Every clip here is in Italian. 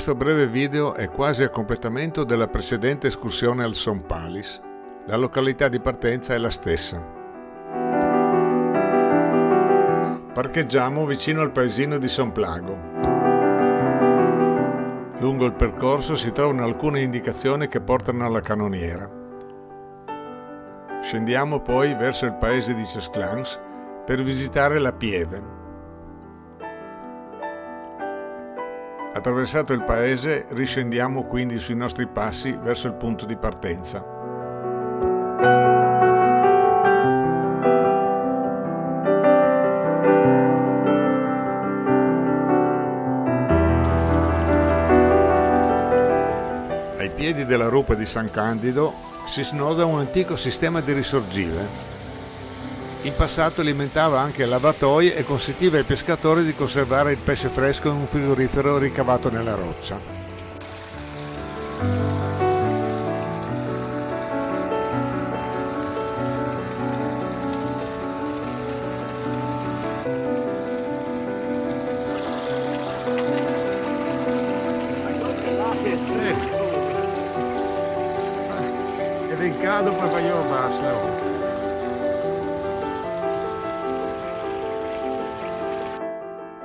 Questo breve video è quasi a completamento della precedente escursione al Son Palace. La località di partenza è la stessa. Parcheggiamo vicino al paesino di Son Plago. Lungo il percorso si trovano alcune indicazioni che portano alla cannoniera. Scendiamo poi verso il paese di Chesclans per visitare la Pieve. Attraversato il paese, riscendiamo quindi sui nostri passi verso il punto di partenza. Ai piedi della rupe di San Candido si snoda un antico sistema di risorgive. In passato alimentava anche lavatoi e consentiva ai pescatori di conservare il pesce fresco in un frigorifero ricavato nella roccia. E vincado poi voglio basso.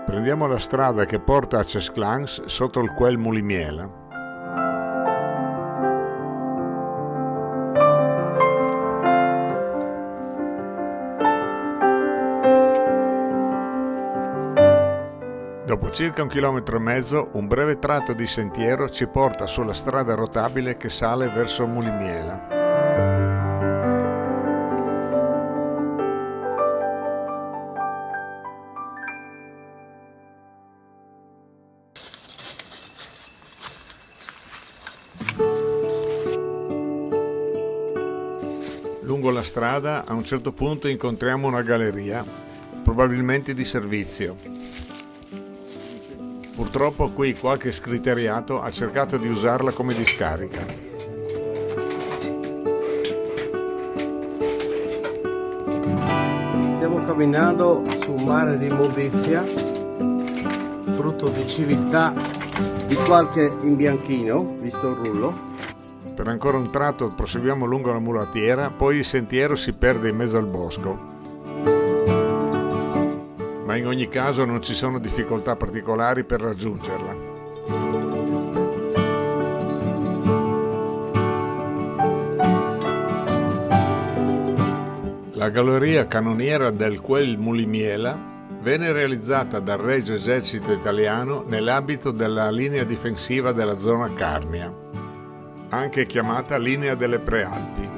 Prendiamo la strada che porta a Chesclans sotto il quel Mulimiela. Dopo circa 1,5 km, un breve tratto di sentiero ci porta sulla strada rotabile che sale verso Mulimiela. Lungo la strada a un certo punto incontriamo una galleria, probabilmente di servizio. Purtroppo qui qualche scriteriato ha cercato di usarla come discarica. Stiamo camminando su un mare di immondizia, frutto di civiltà di qualche imbianchino, visto il rullo. Per ancora un tratto proseguiamo lungo la mulattiera, poi il sentiero si perde in mezzo al bosco. Ma in ogni caso non ci sono difficoltà particolari per raggiungerla. La galleria cannoniera del Quel Mulimiela venne realizzata dal Regio Esercito Italiano nell'ambito della linea difensiva della zona Carnia, anche chiamata linea delle Prealpi.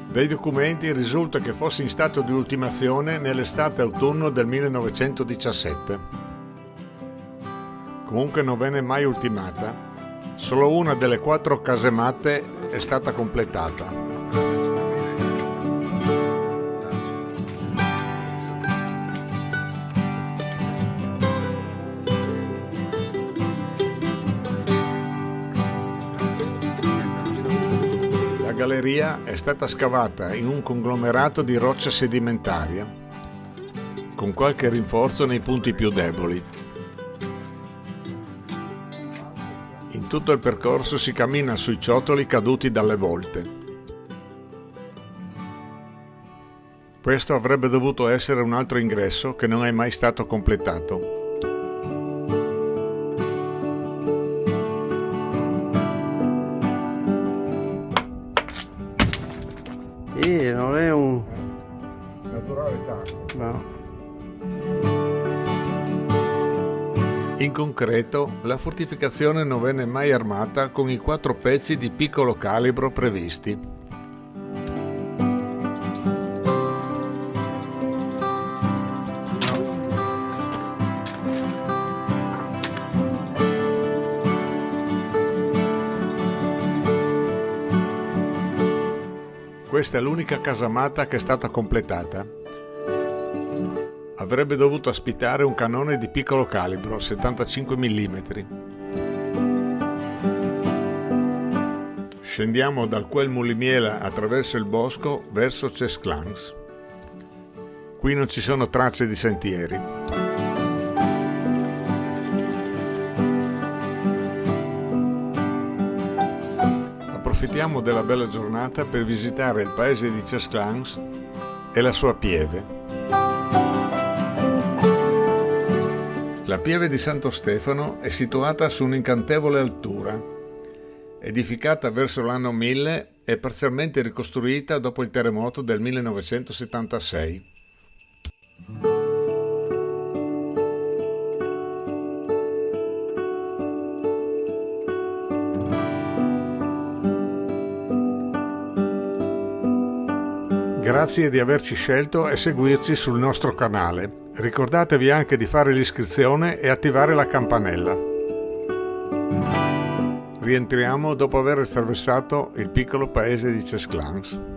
Dai documenti risulta che fosse in stato di ultimazione nell'estate-autunno del 1917. Comunque non venne mai ultimata, solo una delle 4 casematte è stata completata. La galleria è stata scavata in un conglomerato di roccia sedimentaria, con qualche rinforzo nei punti più deboli. In tutto il percorso si cammina sui ciottoli caduti dalle volte. Questo avrebbe dovuto essere un altro ingresso che non è mai stato completato. Non è un Naturale tacco. no. In concreto, la fortificazione non venne mai armata con i 4 pezzi di piccolo calibro previsti. Questa è l'unica casamata che è stata completata. Avrebbe dovuto ospitare un cannone di piccolo calibro, 75 mm. Scendiamo dal Quel Mulimiela attraverso il bosco verso Chesclans. Qui non ci sono tracce di sentieri. approfittiamo della bella giornata per visitare il paese di Cesclans e la sua pieve. La pieve di Santo Stefano è situata su un'incantevole altura. Edificata verso l'anno 1000 e parzialmente ricostruita dopo il terremoto del 1976. Grazie di averci scelto e seguirci sul nostro canale. Ricordatevi anche di fare l'iscrizione e attivare la campanella. Rientriamo dopo aver attraversato il piccolo paese di Cesclans.